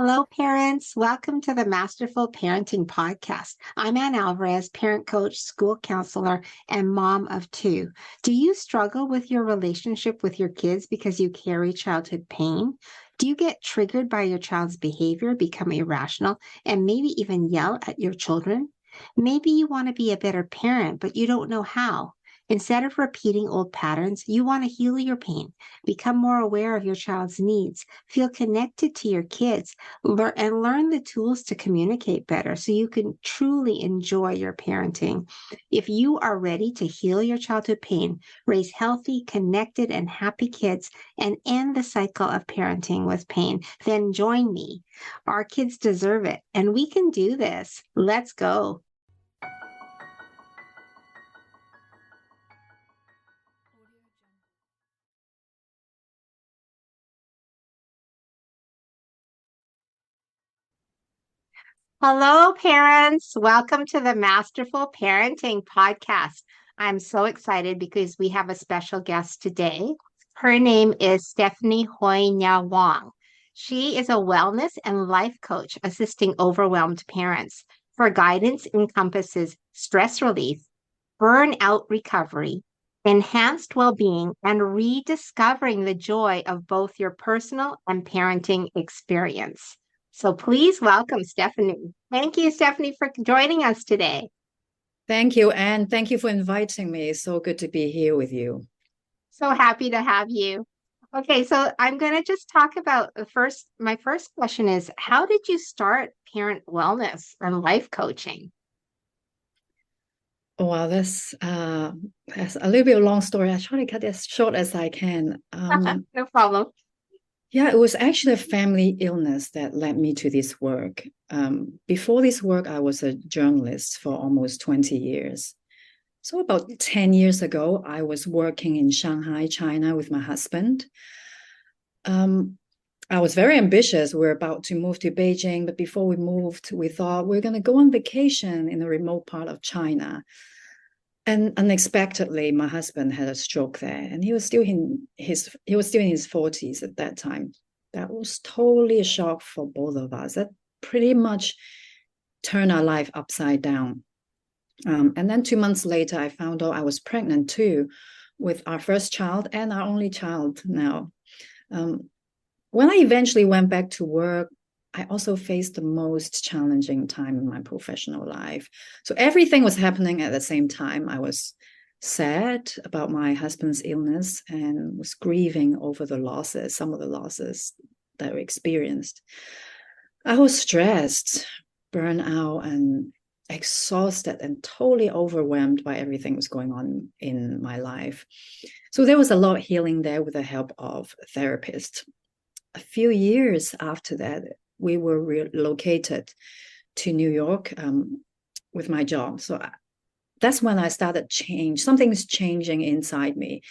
Hello, parents. Welcome to the Masterful Parenting Podcast. I'm Ann Alvarez, parent coach, school counselor, and mom of two. Do you struggle with your relationship with your kids because you carry childhood pain? Do you get triggered by your child's behavior, become irrational, and maybe even yell at your children? Maybe you want to be a better parent, but you don't know how. Instead of repeating old patterns, you want to heal your pain, become more aware of your child's needs, feel connected to your kids and learn the tools to communicate better so you can truly enjoy your parenting. If you are ready to heal your childhood pain, raise healthy, connected, and happy kids, and end the cycle of parenting with pain, then join me. Our kids deserve it, and we can do this. Let's go. Hello, parents. Welcome to the Masterful Parenting Podcast. I'm so excited because we have a special guest today. Her name is Stephanie Hoi-Nga Wong. She is a wellness and life coach assisting overwhelmed parents. Her guidance encompasses stress relief, burnout recovery, enhanced well-being, and rediscovering the joy of both your personal and parenting experience. So please welcome Stephanie. Thank you, Stephanie, for joining us today. Thank you, and thank you for inviting me. It's so good to be here with you. So happy to have you. Okay, so I'm going to just talk about my first question is, how did you start parent wellness and life coaching? Wow, that's a little bit of a long story. I try to cut it as short as I can. No problem. Yeah, it was actually a family illness that led me to this work. Before this work, I was a journalist for almost 20 years. So about 10 years ago, I was working in Shanghai, China with my husband. I was very ambitious. We were about to move to Beijing, but before we moved, we thought we're going to go on vacation in a remote part of China. And unexpectedly, my husband had a stroke there, and he was still in his 40s at that time. That was totally a shock for both of us. That pretty much turned our life upside down. And then 2 months later, I found out I was pregnant too, with our first child and our only child now. When I eventually went back to work, I also faced the most challenging time in my professional life. So everything was happening at the same time. I was sad about my husband's illness and was grieving over some of the losses that we experienced. I was stressed, burned out, and exhausted and totally overwhelmed by everything that was going on in my life. So there was a lot of healing there with the help of a therapist. A few years after that, we were relocated to New York with my job. So that's when I started change. Something's changing inside me.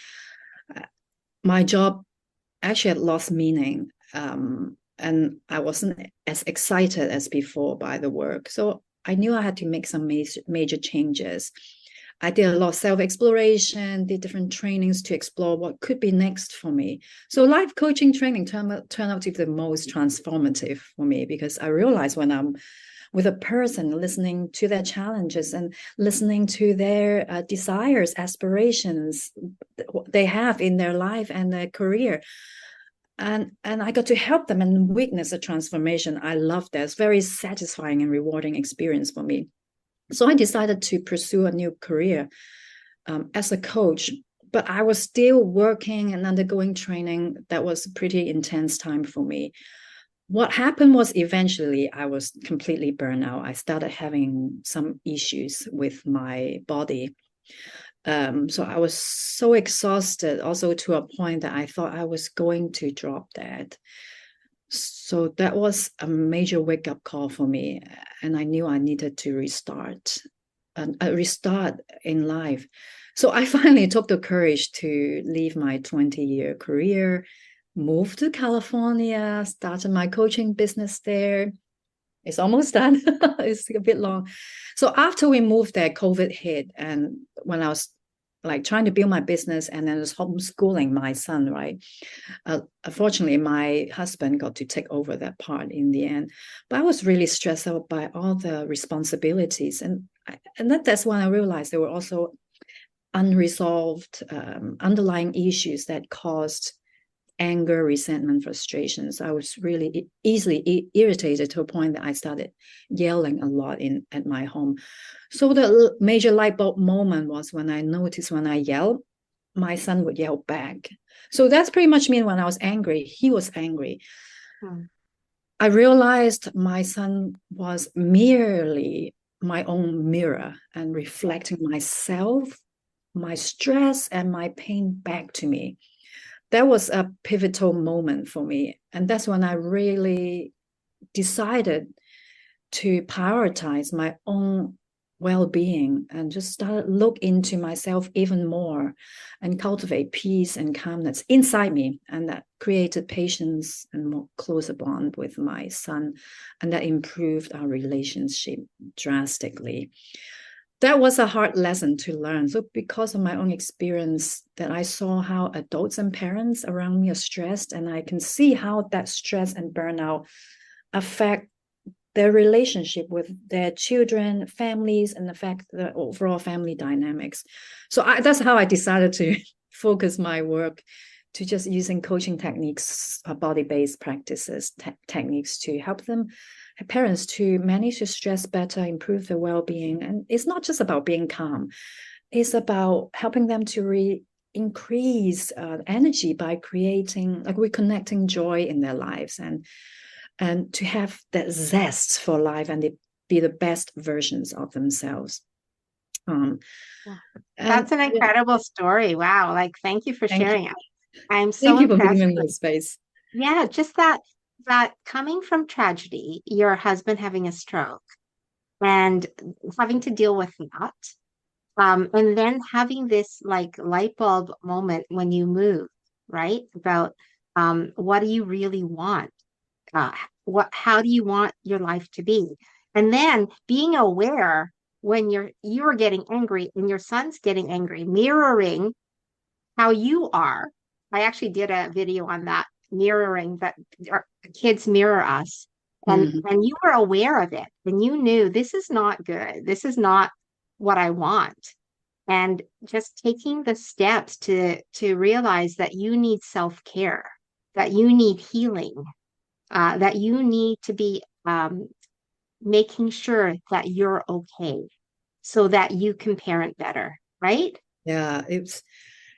My job actually had lost meaning, and I wasn't as excited as before by the work. So I knew I had to make some major changes. I did a lot of self-exploration, did different trainings to explore what could be next for me. So life coaching training turned out to be the most transformative for me, because I realized when I'm with a person, listening to their challenges and listening to their desires, aspirations they have in their life and their career. And I got to help them and witness a transformation. I love that. It's very satisfying and rewarding experience for me. So I decided to pursue a new career as a coach, but I was still working and undergoing training. That was a pretty intense time for me. What happened was eventually I was completely burned out. I started having some issues with my body. So I was so exhausted, also to a point that I thought I was going to drop that. So that was a major wake-up call for me, and I knew I needed to restart in life. So I finally took the courage to leave my 20-year career, move to California, started my coaching business there. It's almost done. It's a bit long. So after we moved there, COVID hit, and when I was like trying to build my business and then just homeschooling my son, right? Unfortunately, my husband got to take over that part in the end. But I was really stressed out by all the responsibilities. And that's when I realized there were also unresolved underlying issues that caused anger, resentment, frustrations. I was really easily irritated to a point that I started yelling a lot at my home. So the major light bulb moment was when I noticed when I yelled, my son would yell back. So that's pretty much mean when I was angry, he was angry. I realized my son was merely my own mirror and reflecting myself, my stress, and my pain back to me. That was a pivotal moment for me. And that's when I really decided to prioritize my own well-being and just started look into myself even more and cultivate peace and calmness inside me. And that created patience and more closer bond with my son. And that improved our relationship drastically. That was a hard lesson to learn. So because of my own experience, that I saw how adults and parents around me are stressed, and I can see how that stress and burnout affect their relationship with their children, families, and affect the overall family dynamics. So that's how I decided to focus my work to just using coaching techniques, body-based practices, techniques to help them, parents, to manage the stress better, improve their well-being. And it's not just about being calm. It's about helping them to increase energy by creating, like reconnecting joy in their lives and to have that zest for life and be the best versions of themselves. That's an incredible story. Wow. Like, thank you for sharing it. I'm so Thank you for impressed. giving me the space. Yeah, just that coming from tragedy, your husband having a stroke and having to deal with that. And then having this like light bulb moment when you move, right? About what do you really want? Uh, how do you want your life to be? And then being aware when you're getting angry and your son's getting angry, mirroring how you are. I actually did a video on that, mirroring that our kids mirror us. And you were aware of it and you knew this is not good. This is not what I want. And just taking the steps to realize that you need self-care, that you need healing, that you need to be making sure that you're okay so that you can parent better, right?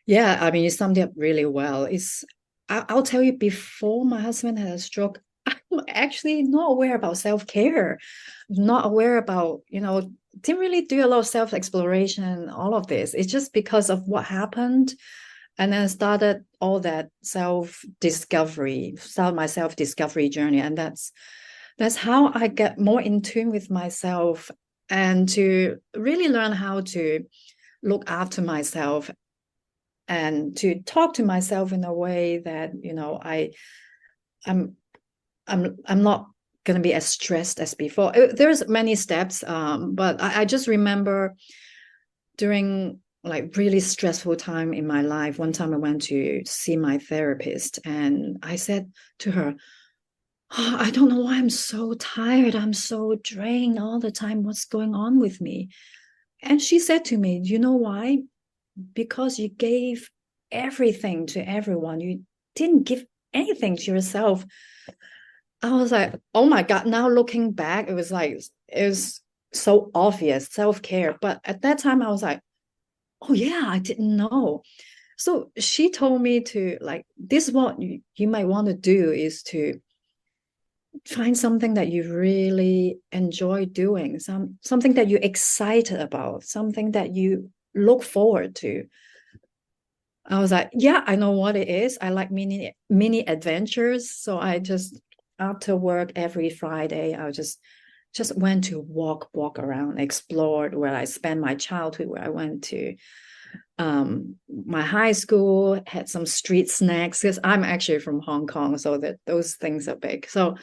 Yeah, I mean, you summed it up really well. I'll tell you, before my husband had a stroke, I'm actually not aware about self-care, not aware about, didn't really do a lot of self-exploration, all of this. It's just because of what happened. And then started all that my self-discovery journey. And that's how I get more in tune with myself and to really learn how to look after myself and to talk to myself in a way that I'm not going to be as stressed as before. There's many steps, but I just remember during like really stressful time in my life, one time I went to see my therapist and I said to her, oh, I don't know why I'm so tired. I'm so drained all the time. What's going on with me? And she said to me, you know why? Because you gave everything to everyone. You didn't give anything to yourself. I was like, oh my God. Now looking back, it was so obvious, self-care. But at that time, I was like, oh yeah, I didn't know. So she told me to like, this is what you might want to do is to find something that you really enjoy doing, something that you're excited about, something that you look forward to. I was like, yeah, I know what it is. I like mini adventures. So I just after work every Friday, I just went to walk around, explored where I spent my childhood, where I went to my high school, had some street snacks because I'm actually from Hong Kong, so that those things are big. So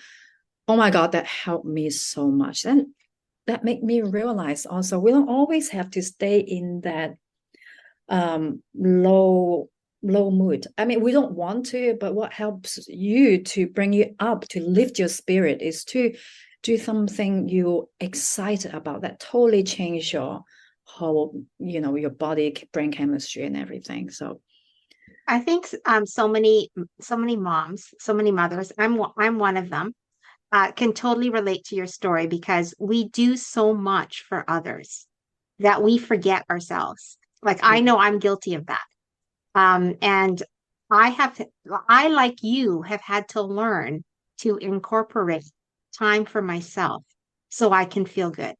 oh my God, that helped me so much. And that made me realize also we don't always have to stay in that low mood. I mean, we don't want to, but what helps you to bring you up, to lift your spirit, is to do something you're excited about that totally change your whole, your body, brain chemistry and everything. So I think so many moms, so many mothers, I'm one of them, can totally relate to your story because we do so much for others that we forget ourselves. Like I yeah, know I'm guilty of that. And I have, I, like you, have had to learn to incorporate time for myself so I can feel good.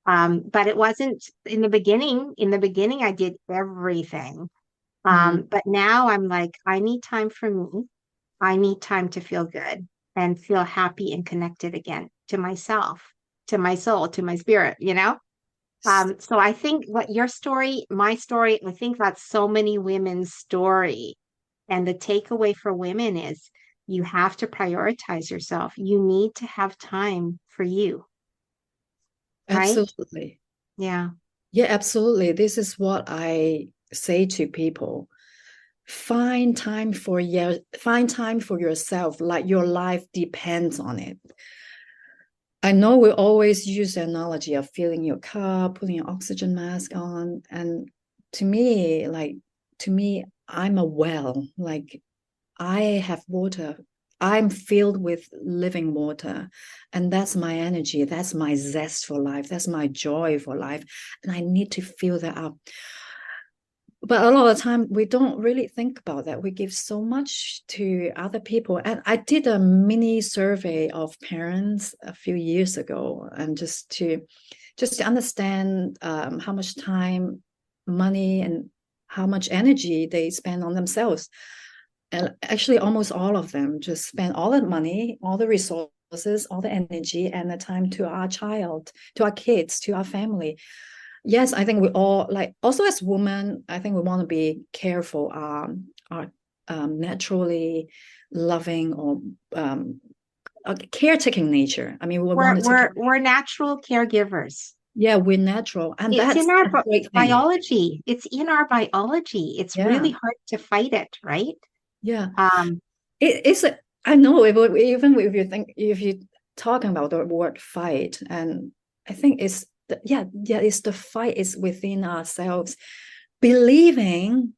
But it wasn't in the beginning. In the beginning, I did everything. mm, But now I'm like, I need time for me. I need time to feel good and feel happy and connected again to myself, to my soul, to my spirit, you know? So I think what your story, my story, I think that's so many women's story. And the takeaway for women is you have to prioritize yourself. You need to have time for you, right? absolutely. Yeah. Yeah, absolutely. This is what I say to people. Find time for yourself, like your life depends on it. I know we always use the analogy of filling your cup, putting your oxygen mask on. And to me, I'm a well. Like I have water. I'm filled with living water. And that's my energy. That's my zest for life. That's my joy for life. And I need to fill that up. But a lot of the time we don't really think about that. We give so much to other people. And I did a mini survey of parents a few years ago, and just to understand how much time, money, and how much energy they spend on themselves. And actually almost all of them just spend all the money, all the resources, all the energy and the time to our child, to our kids, to our family. Yes, I think we all, like, also as women, I think we want to be careful, our naturally loving or caretaking nature. I mean, we We're want to take we're care. we're natural caregivers. Yeah, we're natural, and It's in that's our a great thing. biology. It's in our biology. It's Yeah, really hard to fight it, right? yeah. Um, It's I know, even if you talking about the word fight, and I think it's the fight is within ourselves, believing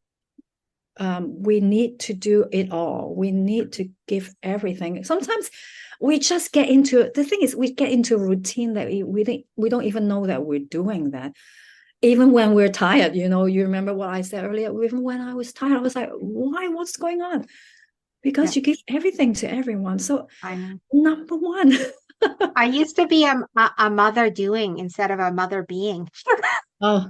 we need to do it all. We need to give everything. Sometimes we just get into the thing is we get into a routine that we don't even know that we're doing that. Even when we're tired, you remember what I said earlier. Even when I was tired, I was like, "Why? What's going on?" yeah, Because you give everything to everyone. So I know. number one, I used to be a mother doing instead of a mother being. oh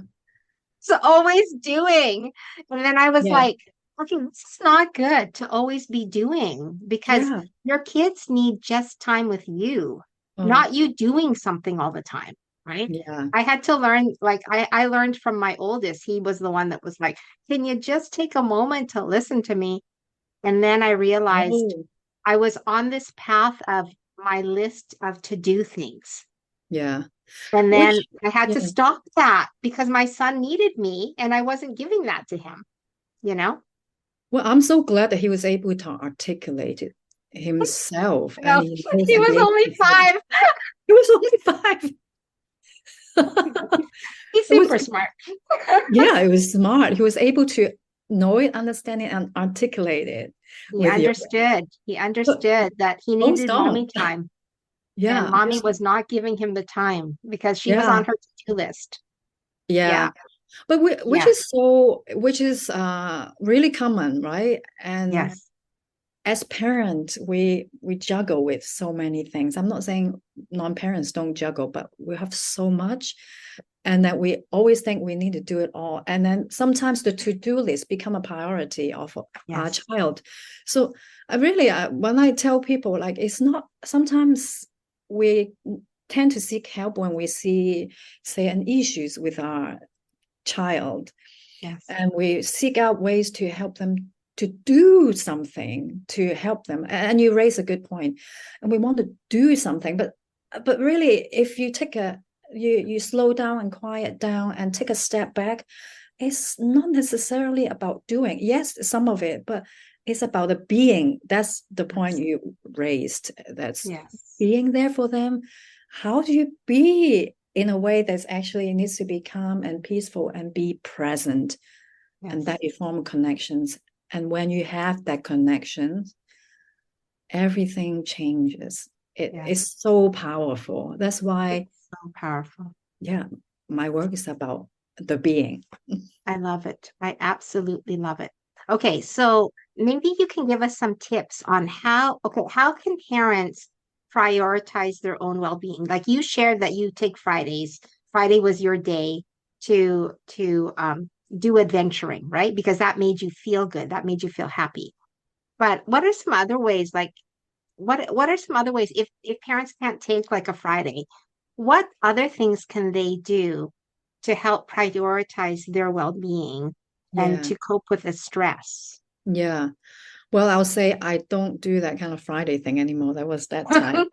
So always doing. And then I was yeah, like, okay, this is not good to always be doing because yeah, your kids need just time with you, oh not you doing something all the time, right? yeah, I had to learn, like, I learned from my oldest. He was the one that was like, can you just take a moment to listen to me? And then I realized oh I was on this path of my list of to do things. yeah. And then Which I had yeah. to stop that because my son needed me and I wasn't giving that to him, you know? Well, I'm so glad that he was able to articulate it himself, and No, he knows he and was be able only to say five. he was only 5. He's It was super smart. yeah, it was smart. He was able to know it, understand it, and articulate it He with your. understood. He But understood that he most needed mommy don't. time, and Yeah, mommy was not giving him the time because she was yeah, on her to-do list. yeah. Yeah, But yeah, which is really common, right? And yes, as parents, we juggle with so many things. I'm not saying non-parents don't juggle, but we have so much, and that we always think we need to do it all. And then sometimes the to-do list become a priority of our yes, child. So I really, when I tell people, like, it's not, sometimes we tend to seek help when we see, say, an issues with our child, yes. and we seek out ways to help them to do something to help them. And you raise a good point, and we want to do something, but really, if you take a you slow down and quiet down and take a step back, it's not necessarily about doing. Yes, some of it, but it's about the being. That's the point you raised. That's Yes. being there for them. How do you be in a way that's actually needs to be calm and peaceful and be present, and Yes. that you form connections. And when you have that connection, everything changes. It Yes. is so powerful. That's why, It's so powerful. yeah, my work is about the being. I love it. I absolutely love it. Okay, so maybe you can give us some tips on how can parents prioritize their own well-being? Like you shared that you take Fridays. Friday was your day to do adventuring, right? Because that made you feel good. That made you feel happy. But what are some other ways, like what are some other ways if parents can't take like a Friday, what other things can they do to help prioritize their well-being and Yeah, to cope with the stress? yeah. Well, I'll say I don't do that kind of Friday thing anymore. That was that time.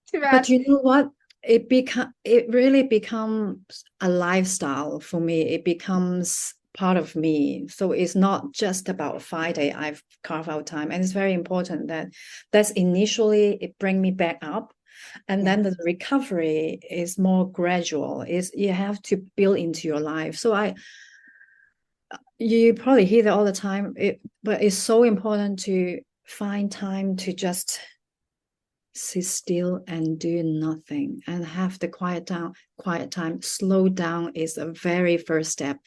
Too But bad. you know what? It really becomes a lifestyle for me. It becomes part of me. So it's not just about Friday. I've carved out time. And it's very important that that's initially it bring me back up. And then the Yes. recovery is more gradual. Is you have to build into your life. So you probably hear that all the time. But it's so important to find time to just sit still and do nothing and have the quiet time. Slow down is a very first step.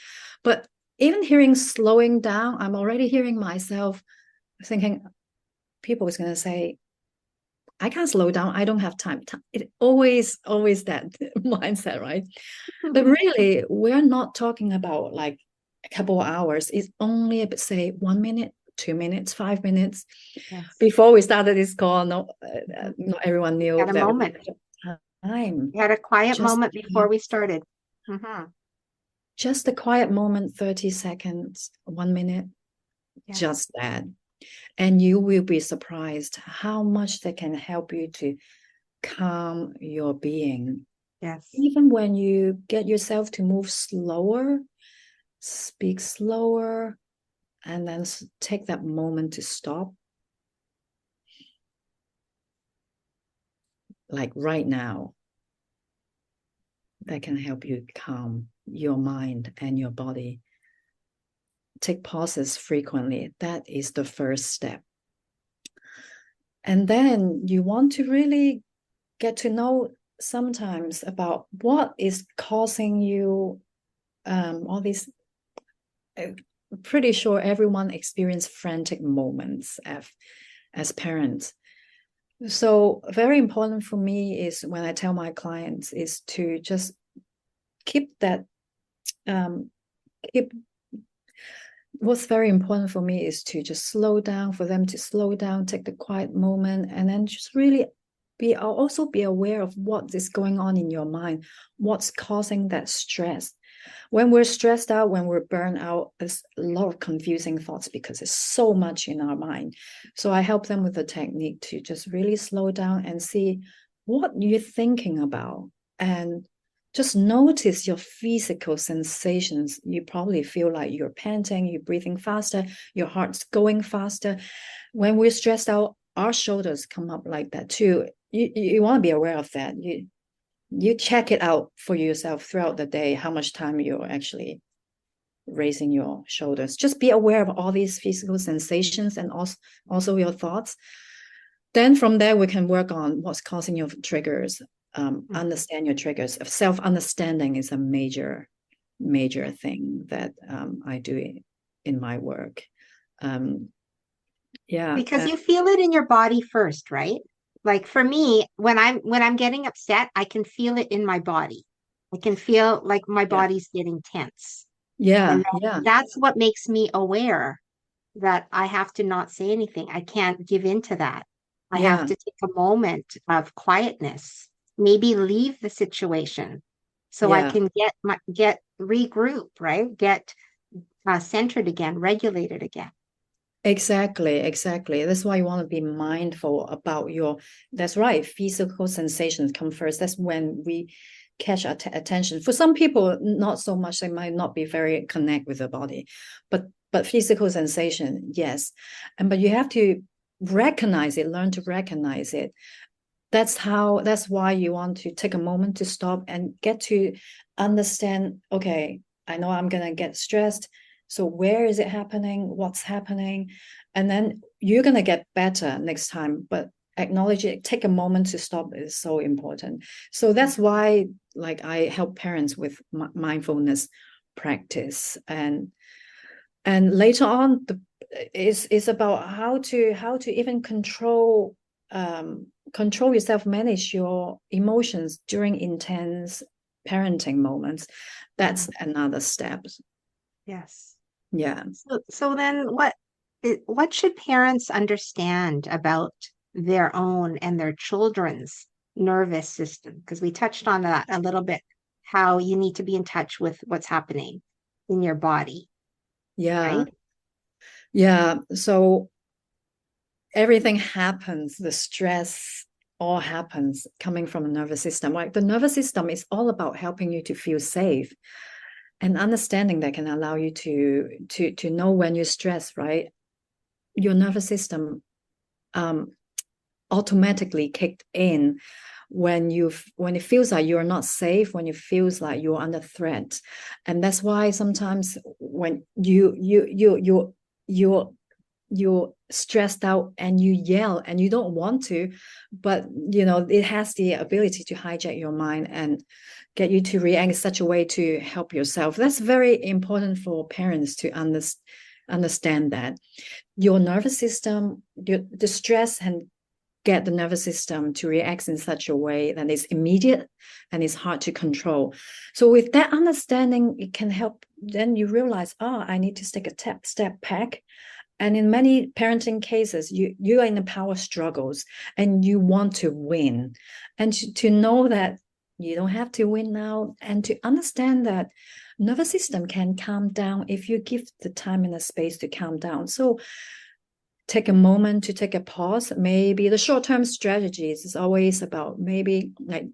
But even hearing slowing down, I'm already hearing myself thinking, people is going to say, I can't slow down. I don't have time. It always that mindset, right? But really, we're not talking about like a couple of hours. It's only, say, 1 minute, 2 minutes, 5 minutes. Yes. Before we started this call, not everyone knew Had a that we moment. had time. We had a quiet Just, moment before we started. Hmm. just a quiet moment, 30 seconds, 1 minute, Yes. just that. And you will be surprised how much that can help you to calm your being. Yes. Even when you get yourself to move slower, speak slower, and then take that moment to stop. Like right now, that can help you calm your mind and your body. Take pauses frequently. That is the first step. And then you want to really get to know sometimes about what is causing you all these. Pretty sure everyone experiences frantic moments as parents. So very important for me is when I tell my clients is to just keep that keep what's very important for me is to just slow down, for them to slow down, take the quiet moment, and then just really also be aware of what is going on in your mind, what's causing that stress. When we're stressed out, when we're burned out, there's a lot of confusing thoughts because there's so much in our mind. So I help them with a technique to just really slow down and see what you're thinking about, and just notice your physical sensations. You probably feel like you're panting, you're breathing faster, your heart's going faster. When we're stressed out, our shoulders come up like that too. You want to be aware of that. You check it out for yourself throughout the day, how much time you're actually raising your shoulders. Just be aware of all these physical sensations and also your thoughts. Then from there, we can work on what's causing your triggers. Understand your triggers. Self-understanding is a major thing that I do in my work. Yeah. Because you feel it in your body first, right? Like for me, when I'm getting upset, I can feel it in my body. I can feel like my Yeah. body's getting tense. Yeah. And Yeah. that's what makes me aware that I have to not say anything. I can't give in to that. I have Yeah. to take a moment of quietness, maybe leave the situation so I Yeah. can get regroup, right? Get centered again, regulated again. Exactly. That's why you want to be mindful about that's right, physical sensations come first. That's when we catch attention. For some people, not so much. They might not be very connect with the body, but physical sensation, yes. But you have to recognize it, learn to recognize it. That's why you want to take a moment to stop and get to understand, okay, I know I'm gonna get stressed. So where is it happening? What's happening? And then you're gonna get better next time. But acknowledge it, take a moment to stop is so important. So that's why, like, I help parents with mindfulness practice, and later on is about how to even control yourself, manage your emotions during intense parenting moments. That's another step. Yes. Yeah. So then what should parents understand about their own and their children's nervous system? Because we touched on that a little bit, how you need to be in touch with what's happening in your body, Yeah. right? Yeah. So everything happens, the stress all happens coming from the nervous system. Like, the nervous system is all about helping you to feel safe, and understanding that can allow you to know when you're stressed, right? Your nervous system automatically kicked in when it feels like you're not safe, when it feels like you're under threat. And that's why sometimes when you're stressed out and you yell, and you don't want to, but it has the ability to hijack your mind and get you to react in such a way to help yourself. That's very important for parents to understand that your nervous system, the stress, and get the nervous system to react in such a way that is immediate and is hard to control. So with that understanding, it can help. Then you realize, I need to take a step back. And in many parenting cases, you are in the power struggles and you want to win. And to know that you don't have to win now, and to understand that nervous system can calm down if you give the time and the space to calm down. So take a moment to take a pause. Maybe the short-term strategies is always about maybe like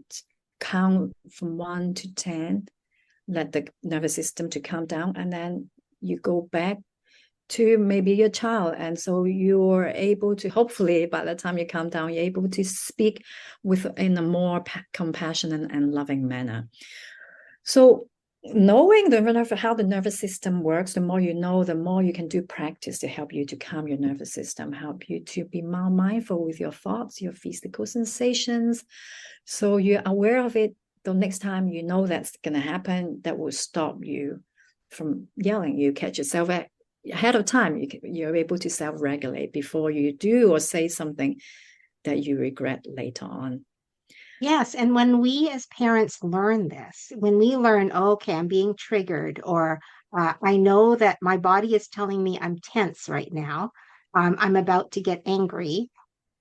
count from 1 to 10, let the nervous system to calm down, and then you go back to maybe your child. And so you're able to, hopefully by the time you calm down, you're able to speak in a more compassionate and loving manner. So knowing how the nervous system works, the more you know, the more you can do practice to help you to calm your nervous system, help you to be more mindful with your thoughts, your physical sensations. So you're aware of it. The next time you know that's going to happen, that will stop you from yelling. You catch yourself ahead of time. You're able to self-regulate before you do or say something that you regret later on. Yes. And when we as parents learn this, when we learn, okay, I'm being triggered, or I know that my body is telling me I'm tense right now, I'm about to get angry.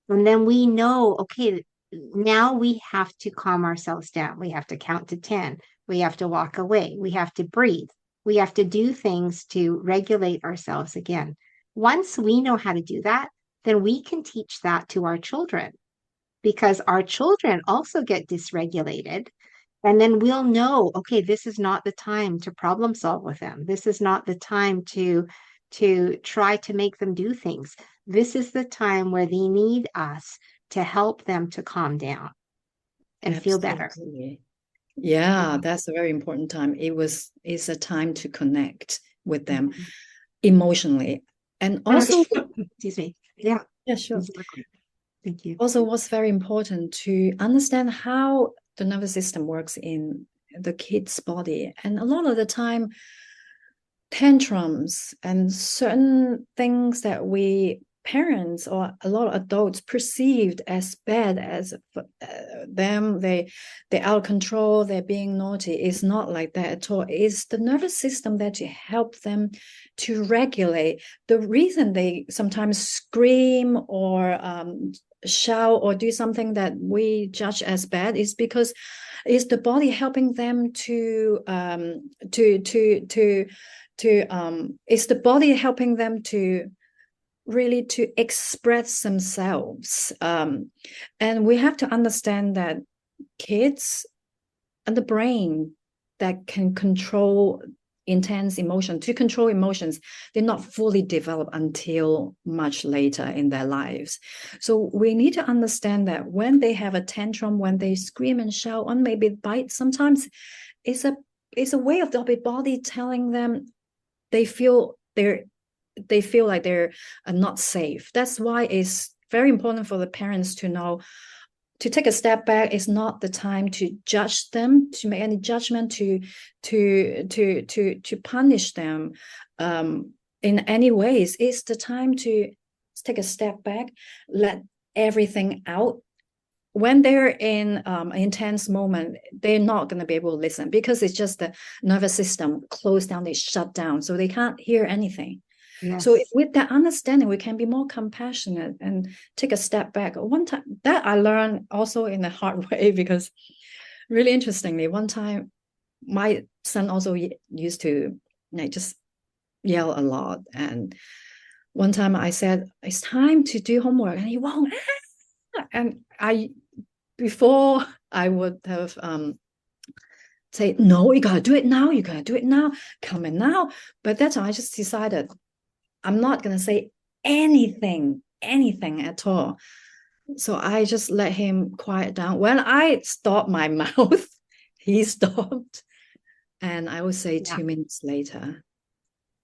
And then we know, okay, now we have to calm ourselves down. We have to count to 10. We have to walk away. We have to breathe. We have to do things to regulate ourselves again. Once we know how to do that, then we can teach that to our children, because our children also get dysregulated. And then we'll know, okay, this is not the time to problem solve with them. This is not the time to try to make them do things. This is the time where they need us to help them to calm down and feel better. Yeah, that's a very important time. It's a time to connect with them emotionally. And also, excuse me. Yeah. Yeah, sure. Exactly. Thank you. Also, what's very important to understand how the nervous system works in the kid's body. And a lot of the time, tantrums and certain things that we parents or a lot of adults perceived as bad as they're out of control, they're being naughty, is not like that at all. It's the nervous system that to help them to regulate. The reason they sometimes scream or shout or do something that we judge as bad is because it's the body helping them it's the body helping them to really to express themselves. And we have to understand that kids and the brain that can control intense emotion, to control emotions, they're not fully developed until much later in their lives. So we need to understand that when they have a tantrum, when they scream and shout, or maybe bite, sometimes it's a way of the body telling them they feel like they're not safe. That's why it's very important for the parents to know, to take a step back. Is not the time to judge them, to make any judgment, to punish them in any ways. It's the time to take a step back, let everything out. When they're in an intense moment, they're not going to be able to listen because it's just the nervous system closed down, they shut down, so they can't hear anything. Yes. So with that understanding, we can be more compassionate and take a step back. One time that I learned also in a hard way, because really interestingly, one time my son also used to just yell a lot. And one time I said, it's time to do homework, and he won't. And before I would have say, no, you gotta do it now, come in now. But that time I just decided I'm not going to say anything at all. So I just let him quiet down. When I stopped my mouth, he stopped. And I would say 2 minutes later.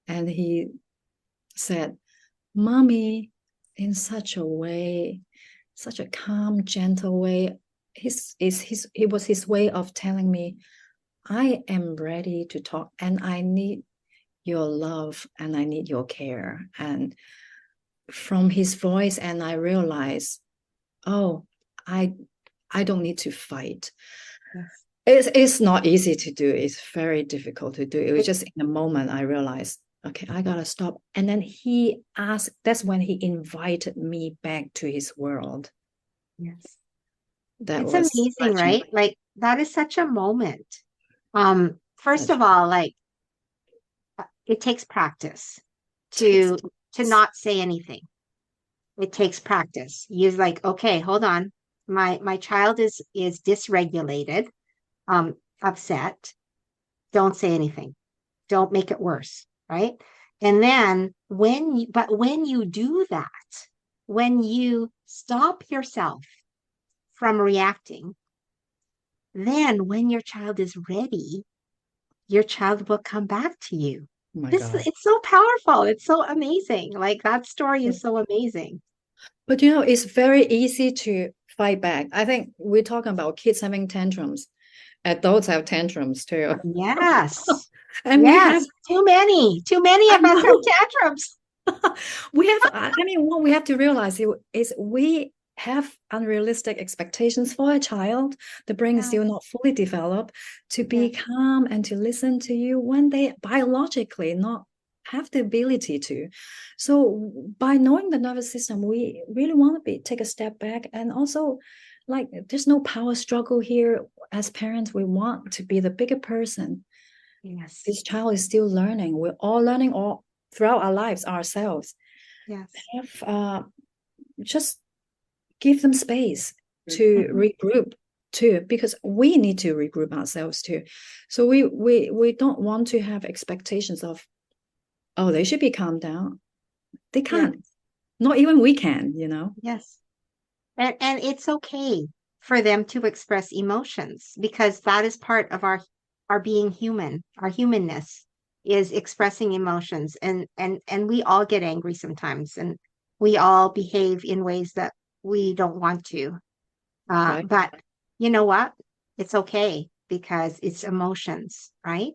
And he said, Mommy, in such a way, such a calm, gentle way. It was his way of telling me, I am ready to talk, and I need your love, and I need your care. And from his voice, and I realized, oh, I don't need to fight. Yes. It's not easy to do. It's very difficult to do. It was just in the moment I realized, okay, I gotta stop. And then he asked, that's when he invited me back to his world. Yes. It's amazing, right? Like, that is such a moment. First of all, like, it takes practice to not say anything. It takes practice. You're like, okay, hold on. My child is dysregulated, upset. Don't say anything. Don't make it worse, right? And then when you do that, when you stop yourself from reacting, then when your child is ready, your child will come back to you. It's so powerful. It's so amazing. Like, that story is so amazing. But it's very easy to fight back. I think we're talking about kids having tantrums. Adults have tantrums too. Yes. And yes, we have too many of us have tantrums. What we have to realize is we have unrealistic expectations for a child. The brain is still not fully developed to be calm and to listen to you when they biologically not have the ability to. So by knowing the nervous system, we really want to take a step back. And also, like, there's no power struggle here. As parents, we want to be the bigger person. Yes. This child is still learning. We're all learning all throughout our lives ourselves. Yes. Just give them space to regroup too, because we need to regroup ourselves too. So we don't want to have expectations of, oh, they should be calmed down. They can't. Yeah. Not even we can, Yes. And it's okay for them to express emotions, because that is part of our being human. Our humanness is expressing emotions, and we all get angry sometimes, and we all behave in ways that we don't want to. Right. But you know what? It's okay, because it's emotions, right?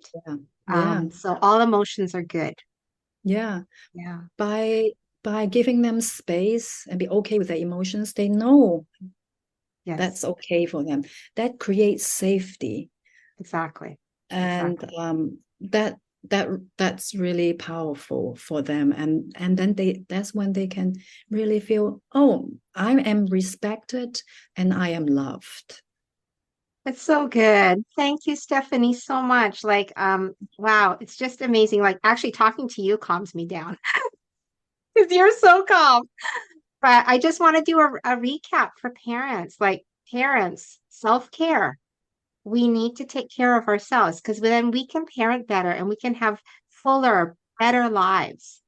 Yeah. So all emotions are good. Yeah. Yeah. By giving them space and be okay with their emotions, they know that's okay for them. That creates safety. Exactly. And that's really powerful for them. And then that's when they can really feel, oh, I am respected and I am loved. It's so good. Thank you, Stephanie, so much. Like, wow, it's just amazing. Like, actually talking to you calms me down because you're so calm. But I just want to do a recap for parents. Like, parents, self-care. we need to take care of ourselves because then we can parent better and we can have fuller, better lives.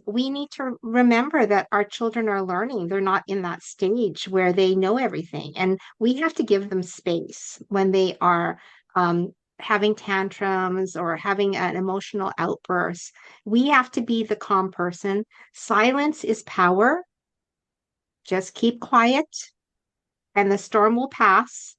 We need to remember that our children are learning. They're not in that stage where they know everything. And we have to give them space when they are having tantrums or having an emotional outburst. We have to be the calm person. Silence is power. Just keep quiet and the storm will pass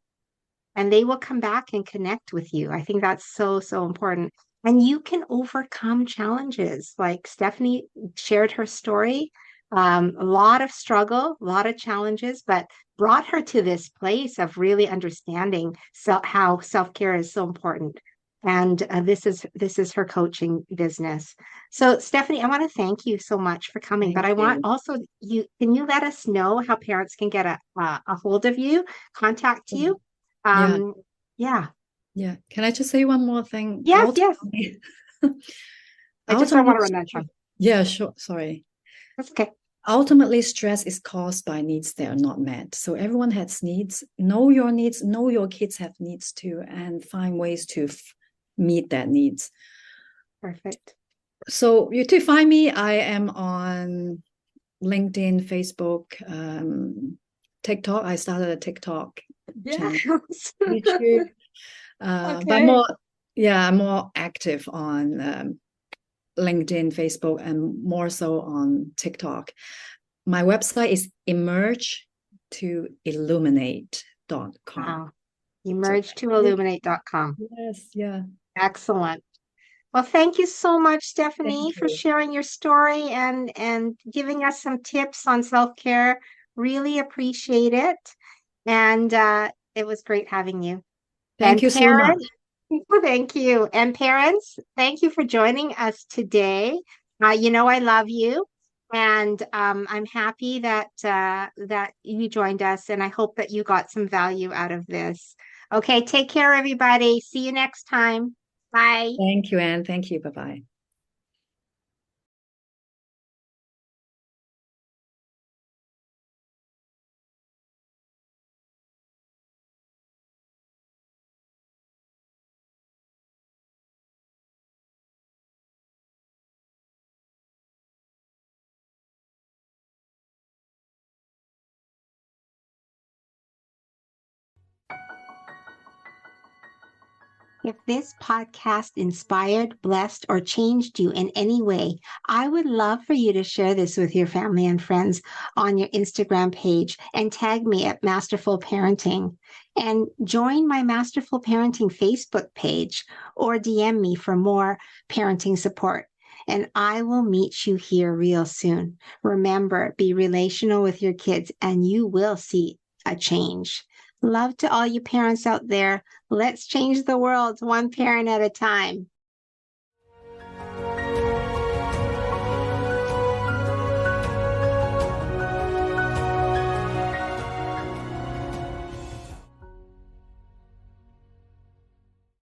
and they will come back and connect with you. I think that's so, so important. And you can overcome challenges. Like Stephanie shared her story, a lot of struggle, a lot of challenges, but brought her to this place of really understanding how self-care is so important. And this is her coaching business. So Stephanie, I want to thank you so much for coming. But Thank I want you. also you can you let us know how parents can get a hold of you, contact you? Yeah, Um, yeah. yeah. Can I just say one more thing? Yes, yes. I just don't Ultimately, want to run out of time. yeah, sure. Sorry. That's okay. Ultimately, stress is caused by needs that are not met. So everyone has needs. Know your needs. Know your kids have needs too, and find ways to meet that needs. Perfect. So you to find me, I am on LinkedIn, Facebook, TikTok. I started a TikTok channel, Yes. YouTube, but Okay. I'm more active on LinkedIn, Facebook, and more so on TikTok. My website is emerge2illuminate.com. Wow. So Emerge2illuminate.com. yes, yeah. Excellent. Well, thank you so much, Stephanie, Thank for you. sharing your story and giving us some tips on self-care. Really appreciate it. And it was great having you. Thank And you so much. parents, thank you. And parents, thank you for joining us today. I love you, and I'm happy that you joined us, and I hope that you got some value out of this. Okay, take care, everybody. See you next time. Bye. Thank you, Anne. Thank you. Bye bye. If this podcast inspired, blessed, or changed you in any way, I would love for you to share this with your family and friends on your Instagram page and tag me at Masterful Parenting. And join my Masterful Parenting Facebook page or DM me for more parenting support. And I will meet you here real soon. Remember, be relational with your kids and you will see a change. Love to all you parents out there. Let's change the world one parent at a time.